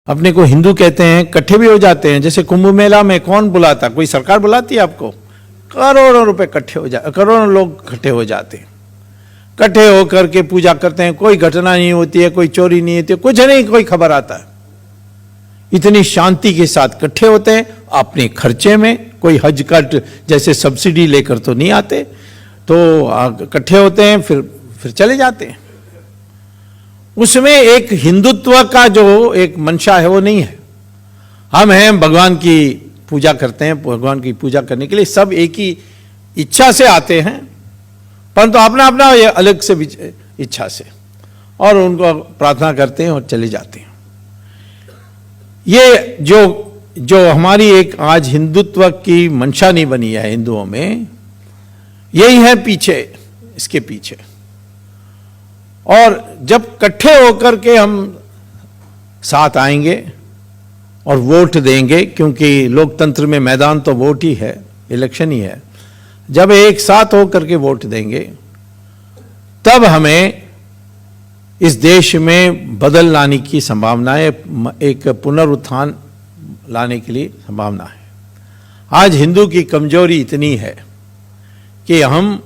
अपने को हिंदू कहते हैं, इकट्ठे भी हो जाते हैं। जैसे कुंभ मेला में कौन बुलाता, कोई सरकार बुलाती है आपको? करोड़ों रुपए इकट्ठे हो जाते, करोड़ों लोग इकट्ठे हो जाते हैं, इकट्ठे होकर के पूजा करते हैं। कोई घटना नहीं होती है, कोई चोरी नहीं होती है, कुछ नहीं, कोई खबर आता है। इतनी शांति के साथ इकट्ठे होते हैं अपने खर्चे में। कोई हज का जैसे सब्सिडी लेकर तो नहीं आते, तो इकट्ठे होते हैं, फिर चले जाते हैं। उसमें एक हिंदुत्व का जो एक मंशा है वो नहीं है। हम हैं, भगवान की पूजा करते हैं, भगवान की पूजा करने के लिए सब एक ही इच्छा से आते हैं, परंतु अपना अपना अलग से इच्छा से, और उनको प्रार्थना करते हैं और चले जाते हैं। ये जो हमारी एक आज हिंदुत्व की मंशा नहीं बनी है हिंदुओं में, यही है पीछे, इसके पीछे। और जब इकट्ठे होकर के हम साथ आएंगे और वोट देंगे, क्योंकि लोकतंत्र में मैदान तो वोट ही है, इलेक्शन ही है, जब एक साथ होकर के वोट देंगे तब हमें इस देश में बदल लाने की संभावना है, एक पुनरुत्थान लाने के लिए संभावना है। आज हिंदू की कमजोरी इतनी है कि हम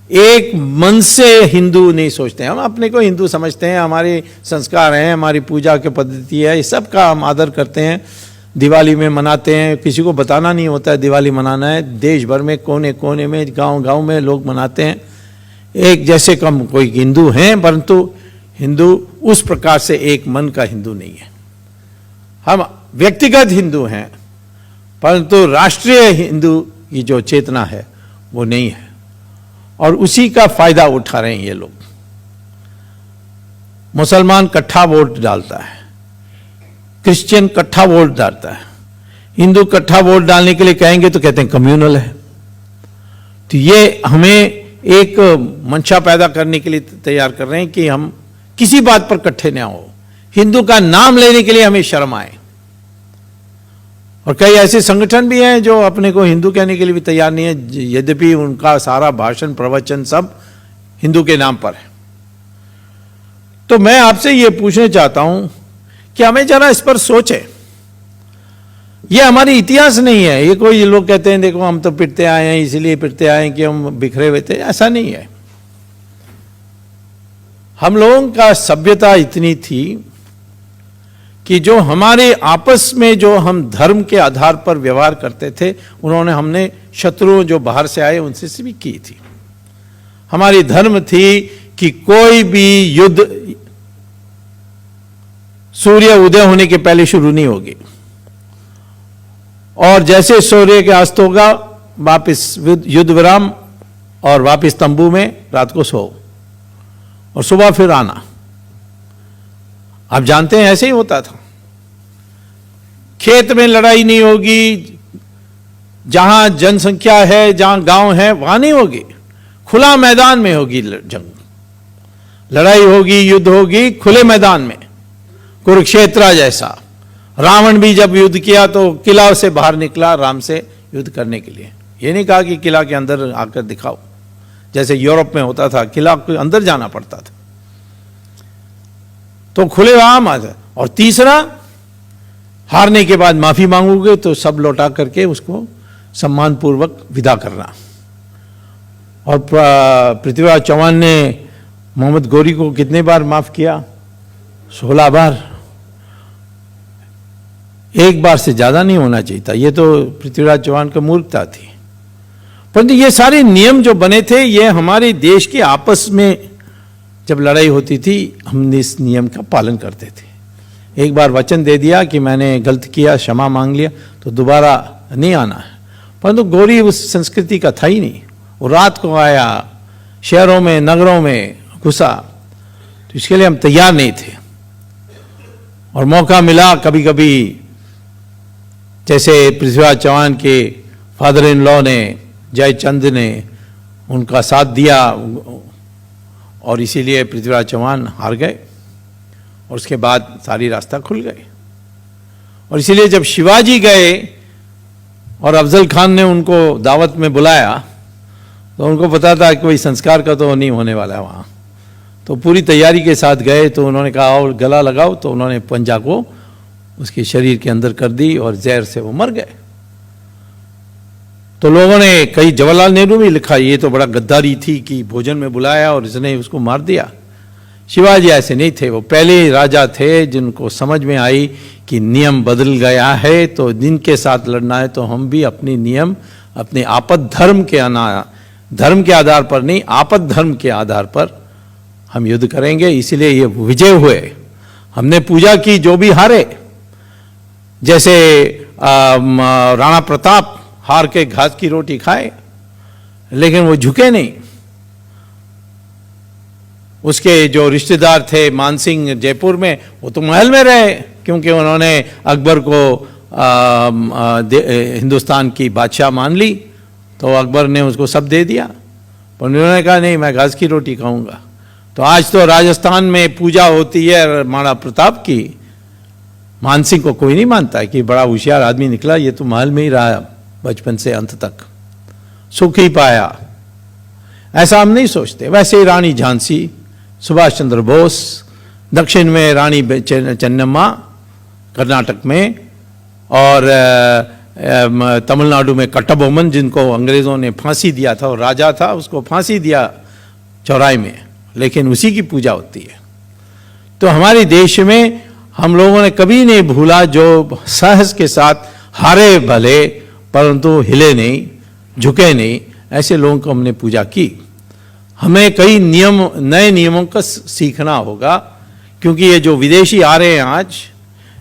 एक मन से हिंदू नहीं सोचते हैं। हम अपने को हिंदू समझते हैं, हमारे संस्कार हैं, हमारी पूजा की पद्धति है, इस सब का हम आदर करते हैं। दिवाली में मनाते हैं, किसी को बताना नहीं होता है दिवाली मनाना है। देश भर में कोने कोने में, गांव गांव में लोग मनाते हैं। एक जैसे कम कोई हिंदू हैं, परंतु हिंदू उस प्रकार से एक मन का हिंदू नहीं है। हम व्यक्तिगत हिंदू हैं, परंतु राष्ट्रीय हिंदू की जो चेतना है वो नहीं है, और उसी का फायदा उठा रहे हैं ये लोग। मुसलमान इकट्ठा वोट डालता है, क्रिश्चियन इकट्ठा वोट डालता है, हिंदू इकट्ठा वोट डालने के लिए कहेंगे तो कहते हैं कम्युनल है। तो ये हमें एक मंशा पैदा करने के लिए तैयार कर रहे हैं कि हम किसी बात पर इकट्ठे ना हो, हिंदू का नाम लेने के लिए हमें शर्म आए। और कई ऐसे संगठन भी हैं जो अपने को हिंदू कहने के लिए भी तैयार नहीं है, यद्यपि उनका सारा भाषण प्रवचन सब हिंदू के नाम पर है। तो मैं आपसे ये पूछना चाहता हूं कि हमें जरा इस पर सोचें। ये हमारी इतिहास नहीं है। ये कोई लोग कहते हैं देखो हम तो पिटते आए हैं, इसलिए पिटते आए हैं कि हम बिखरे हुए थे, ऐसा नहीं है। हम लोगों का सभ्यता इतनी थी कि जो हमारे आपस में जो हम धर्म के आधार पर व्यवहार करते थे, उन्होंने हमने शत्रुओं जो बाहर से आए उनसे भी की थी। हमारी धर्म थी कि कोई भी युद्ध सूर्य उदय होने के पहले शुरू नहीं होगी, और जैसे सूर्य के अस्त होगा वापिस युद्ध विराम, और वापिस तंबू में रात को सो, और सुबह फिर आना। आप जानते हैं ऐसे ही होता था। खेत में लड़ाई नहीं होगी, जहां जनसंख्या है, जहां गांव है, वहां नहीं होगी, खुला मैदान में होगी जंग, लड़ाई होगी, युद्ध होगी खुले मैदान में, कुरुक्षेत्र जैसा। रावण भी जब युद्ध किया तो किला से बाहर निकला राम से युद्ध करने के लिए। ये नहीं कहा कि किला के अंदर आकर दिखाओ, जैसे यूरोप में होता था, किला के अंदर जाना पड़ता था। तो खुले आम आ जाए। और तीसरा, हारने के बाद माफी मांगोगे तो सब लौटा करके उसको सम्मानपूर्वक विदा करना। और पृथ्वीराज चौहान ने मोहम्मद गौरी को कितने बार माफ किया? 16 बार। एक बार से ज्यादा नहीं होना चाहिए था। ये तो पृथ्वीराज चौहान की मूर्खता थी। परंतु ये सारे नियम जो बने थे, ये हमारे देश के आपस में जब लड़ाई होती थी, हम इस नियम का पालन करते थे। एक बार वचन दे दिया कि मैंने गलत किया, क्षमा मांग लिया, तो दोबारा नहीं आना है। परंतु गौरी उस संस्कृति का था ही नहीं। वो रात को आया, शहरों में नगरों में घुसा, तो इसके लिए हम तैयार नहीं थे। और मौका मिला कभी कभी, जैसे पृथ्वीराज चौहान के फादर इन लॉ ने, जयचंद ने उनका साथ दिया, और इसीलिए पृथ्वीराज चौहान हार गए, और उसके बाद सारी रास्ता खुल गए। और इसीलिए जब शिवाजी गए और अफजल खान ने उनको दावत में बुलाया, तो उनको पता था कि कोई संस्कार का तो नहीं होने वाला है वहाँ। तो पूरी तैयारी के साथ गए, तो उन्होंने कहा और गला लगाओ, तो उन्होंने पंजा को उसके शरीर के अंदर कर दी और जहर से वो मर गए। तो लोगों ने, कई जवाहरलाल नेहरू भी लिखा, ये तो बड़ा गद्दारी थी कि भोजन में बुलाया और इसने उसको मार दिया। शिवाजी ऐसे नहीं थे, वो पहले राजा थे जिनको समझ में आई कि नियम बदल गया है, तो जिनके साथ लड़ना है तो हम भी अपनी नियम, अपने आपद धर्म के आधार पर नहीं, आपद धर्म के आधार पर हम युद्ध करेंगे। इसलिए ये विजय हुए। हमने पूजा की, जो भी हारे, जैसे राणा प्रताप हार के घास की रोटी खाए, लेकिन वो झुके नहीं। उसके जो रिश्तेदार थे मानसिंह जयपुर में, वो तो महल में रहे, क्योंकि उन्होंने अकबर को हिंदुस्तान की बादशाह मान ली, तो अकबर ने उसको सब दे दिया। पर उन्होंने कहा नहीं, मैं घास की रोटी खाऊंगा। तो आज तो राजस्थान में पूजा होती है राणा प्रताप की, मानसिंह को कोई नहीं मानता है कि बड़ा होशियार आदमी निकला, ये तो महल में ही रहा बचपन से अंत तक, सुख ही पाया। ऐसा हम नहीं सोचते। वैसे ही रानी झांसी, सुभाष चंद्र बोस, दक्षिण में रानी चेन्नम्मा कर्नाटक में, और तमिलनाडु में कट्टाबोमन, जिनको अंग्रेज़ों ने फांसी दिया था, और राजा था, उसको फांसी दिया चौराहे में, लेकिन उसी की पूजा होती है। तो हमारे देश में हम लोगों ने कभी नहीं भूला, जो साहस के साथ हारे भले परंतु हिले नहीं, झुके नहीं, ऐसे लोगों को हमने पूजा की। हमें कई नए नियमों का सीखना होगा, क्योंकि ये जो विदेशी आ रहे हैं आज,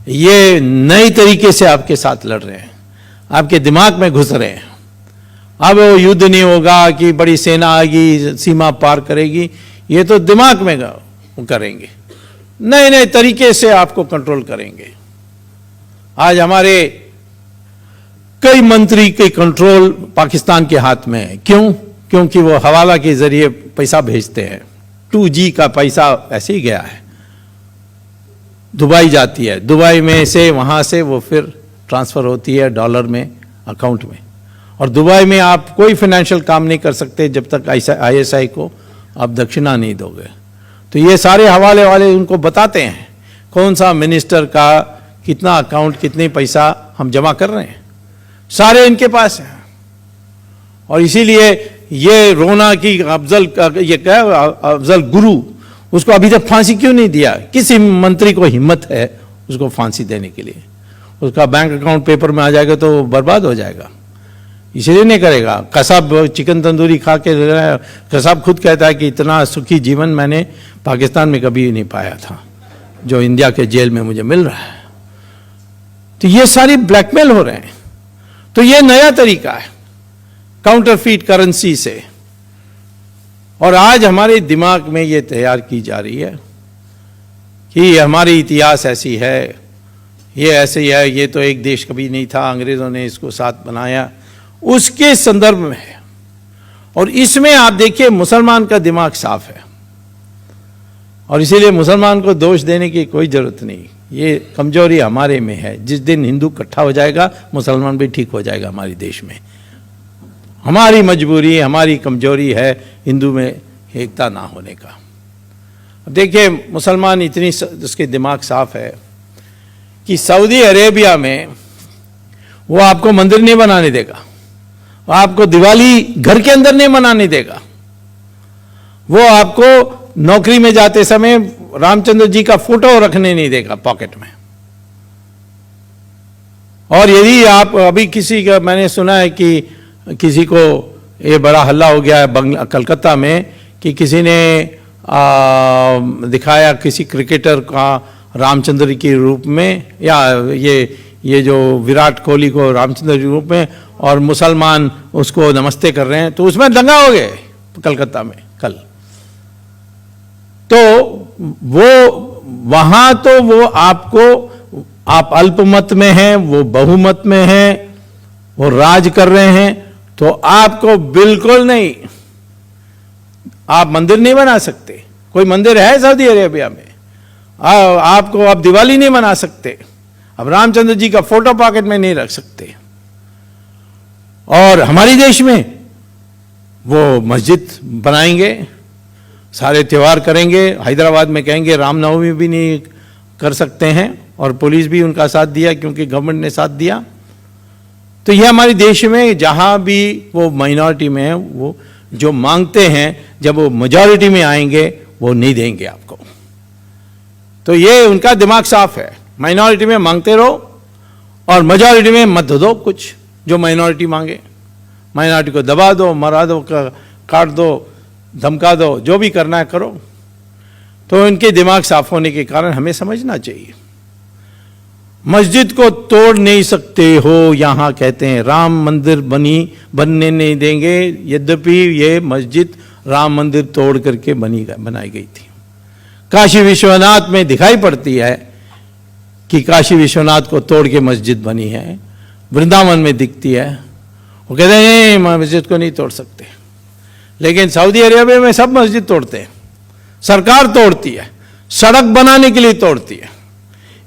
ये नए तरीके से आपके साथ लड़ रहे हैं, आपके दिमाग में घुस रहे हैं। अब वो युद्ध नहीं होगा कि बड़ी सेना आएगी, सीमा पार करेगी, ये तो दिमाग में करेंगे, नए नए तरीके से आपको कंट्रोल करेंगे। आज हमारे कई मंत्री के कंट्रोल पाकिस्तान के हाथ में है। क्यों? क्योंकि वो हवाला के जरिए पैसा भेजते हैं। 2G का पैसा ऐसे ही गया है, दुबई जाती है, दुबई में से वहां से वो फिर ट्रांसफर होती है डॉलर में अकाउंट में, और दुबई में आप कोई फाइनेंशियल काम नहीं कर सकते जब तक ISI को आप दक्षिणा नहीं दोगे। तो ये सारे हवाले वाले उनको बताते हैं कौन सा मिनिस्टर का कितना अकाउंट, कितने पैसा हम जमा कर रहे हैं, सारे इनके पास हैं। और इसीलिए ये रोना कि अफजल गुरु, उसको अभी तक फांसी क्यों नहीं दिया? किसी मंत्री को हिम्मत है उसको फांसी देने के लिए? उसका बैंक अकाउंट पेपर में आ जाएगा तो बर्बाद हो जाएगा, इसलिए नहीं करेगा। कसाब चिकन तंदूरी खा के, कसाब खुद कहता है कि इतना सुखी जीवन मैंने पाकिस्तान में कभी नहीं पाया था जो इंडिया के जेल में मुझे मिल रहा है। तो ये सारी ब्लैकमेल हो रहे हैं। तो ये नया तरीका है काउंटरफीट करेंसी से, और आज हमारे दिमाग में ये तैयार की जा रही है कि हमारी इतिहास ऐसी है, ये ऐसे ही है, ये तो एक देश कभी नहीं था, अंग्रेजों ने इसको साथ बनाया, उसके संदर्भ में है। और इसमें आप देखिए मुसलमान का दिमाग साफ है, और इसीलिए मुसलमान को दोष देने की कोई जरूरत नहीं। ये कमजोरी हमारे में है। जिस दिन हिंदू इकट्ठा हो जाएगा, मुसलमान भी ठीक हो जाएगा हमारे देश में। हमारी मजबूरी, हमारी कमजोरी है हिंदू में एकता ना होने का। देखिए मुसलमान इतनी, उसके दिमाग साफ है कि सऊदी अरेबिया में वो आपको मंदिर नहीं बनाने देगा, वो आपको दिवाली घर के अंदर नहीं मनाने देगा, वो आपको नौकरी में जाते समय रामचंद्र जी का फोटो रखने नहीं देगा पॉकेट में। और यदि आप अभी किसी का, मैंने सुना है कि किसी को ये बड़ा हल्ला हो गया है कलकत्ता में कि किसी ने दिखाया किसी क्रिकेटर का रामचंद्र के रूप में, या ये जो विराट कोहली को रामचंद्र के रूप में, और मुसलमान उसको नमस्ते कर रहे हैं, तो उसमें दंगा हो गए कलकत्ता में कल। तो वो वहां तो वो आपको, आप अल्पमत में हैं, वो बहुमत में हैं, वो राज कर रहे हैं, तो आपको बिल्कुल नहीं, आप मंदिर नहीं बना सकते। कोई मंदिर है सऊदी अरेबिया में? आपको आप दिवाली नहीं मना सकते, अब रामचंद्र जी का फोटो पॉकेट में नहीं रख सकते। और हमारे देश में वो मस्जिद बनाएंगे, सारे त्योहार करेंगे, हैदराबाद में कहेंगे रामनवमी भी नहीं कर सकते हैं। और पुलिस भी उनका साथ दिया क्योंकि गवर्नमेंट ने साथ दिया। तो ये हमारे देश में जहाँ भी वो माइनॉरिटी में है, वो जो मांगते हैं जब वो मेजॉरिटी में आएंगे वो नहीं देंगे आपको। तो ये उनका दिमाग साफ है, माइनॉरिटी में मांगते रहो और मेजॉरिटी में मत दो कुछ जो माइनॉरिटी मांगे। माइनॉरिटी को दबा दो, मरा दो, काट दो, धमका दो, जो भी करना है करो। तो इनके दिमाग साफ होने के कारण हमें समझना चाहिए। मस्जिद को तोड़ नहीं सकते हो, यहां कहते हैं राम मंदिर बनने नहीं देंगे, यद्यपि ये मस्जिद राम मंदिर तोड़ करके बनाई गई थी। काशी विश्वनाथ में दिखाई पड़ती है कि काशी विश्वनाथ को तोड़ के मस्जिद बनी है, वृंदावन में दिखती है। वो कहते हैं मस्जिद को नहीं तोड़ सकते, लेकिन सऊदी अरेबिया में सब मस्जिद तोड़ते हैं, सरकार तोड़ती है, सड़क बनाने के लिए तोड़ती है।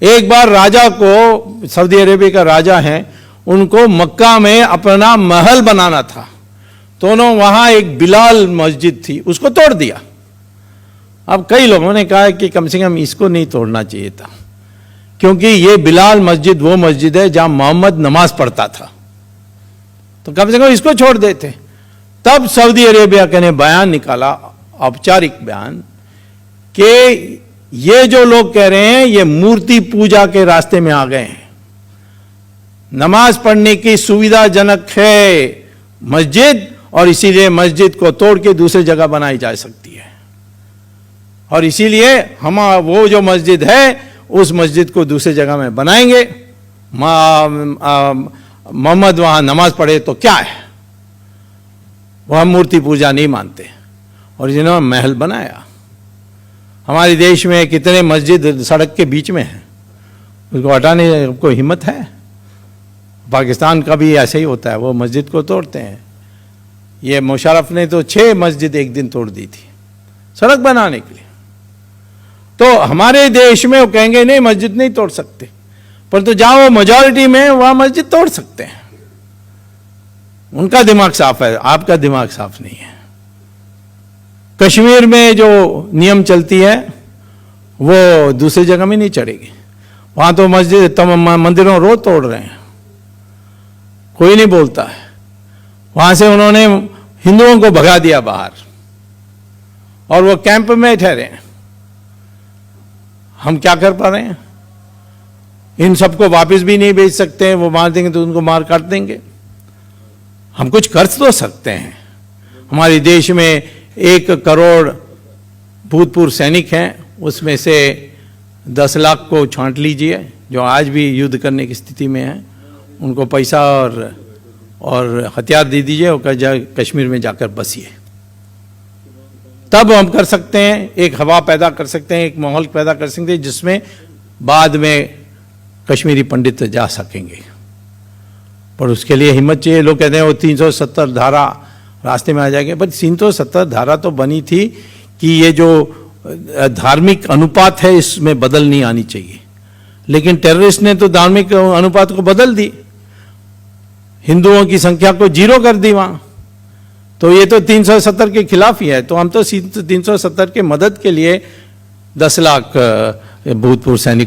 एक बार राजा को, सऊदी अरेबिया का राजा है, उनको मक्का में अपना महल बनाना था, तो उन्होंने वहां एक बिलाल मस्जिद थी उसको तोड़ दिया। अब कई लोगों ने कहा कि कम से कम इसको नहीं तोड़ना चाहिए था, क्योंकि ये बिलाल मस्जिद वो मस्जिद है जहां मोहम्मद नमाज पढ़ता था, तो कम से कम इसको छोड़ देते। तब सऊदी अरेबिया ने बयान निकाला, औपचारिक बयान, कि ये जो लोग कह रहे हैं ये मूर्ति पूजा के रास्ते में आ गए हैं। नमाज पढ़ने की सुविधाजनक है मस्जिद, और इसीलिए मस्जिद को तोड़ के दूसरी जगह बनाई जा सकती है, और इसीलिए हम वो जो मस्जिद है उस मस्जिद को दूसरी जगह में बनाएंगे। मोहम्मद वहां नमाज पढ़े तो क्या है, वह मूर्ति पूजा नहीं मानते, और जिन्होंने महल बनाया। हमारे देश में कितने मस्जिद सड़क के बीच में हैं, उसको हटाने को हिम्मत है? पाकिस्तान का भी ऐसे ही होता है, वो मस्जिद को तोड़ते हैं। ये मुशर्रफ ने तो 6 मस्जिद एक दिन तोड़ दी थी सड़क बनाने के लिए। तो हमारे देश में वो कहेंगे नहीं मस्जिद नहीं तोड़ सकते, परंतु जहां वो मेजॉरिटी में वहां मस्जिद तोड़ सकते हैं। उनका दिमाग साफ है, आपका दिमाग साफ नहीं है। कश्मीर में जो नियम चलती है वो दूसरी जगह में नहीं चढ़ेगी। वहां तो मस्जिद मंदिरों रोज तोड़ रहे हैं, कोई नहीं बोलता है। वहां से उन्होंने हिंदुओं को भगा दिया बाहर, और वो कैंप में ठहरे हैं। हम क्या कर पा रहे हैं? इन सबको वापस भी नहीं भेज सकते हैं, वो मार देंगे तो उनको मार काट देंगे। हम कुछ कर तो सकते हैं। हमारे देश में 1 करोड़ भूतपूर्व सैनिक हैं, उसमें से 10 लाख को छांट लीजिए जो आज भी युद्ध करने की स्थिति में हैं, उनको पैसा और हथियार दे दीजिए और कश्मीर में जाकर बसिए। तब हम कर सकते हैं, एक हवा पैदा कर सकते हैं, एक माहौल पैदा कर सकते हैं जिसमें बाद में कश्मीरी पंडित जा सकेंगे। पर उसके लिए हिम्मत चाहिए। लोग कहते हैं वो 370 धारा रास्ते में आ जाएंगे, पर 370 धारा तो बनी थी कि ये जो धार्मिक अनुपात है इसमें बदल नहीं आनी चाहिए, लेकिन टेररिस्ट ने तो धार्मिक अनुपात को बदल दी, हिंदुओं की संख्या को 0 कर दी वहां। तो ये तो 370 के खिलाफ ही है। तो हम तो 370 के मदद के लिए 10 लाख भूतपूर्व सैनिक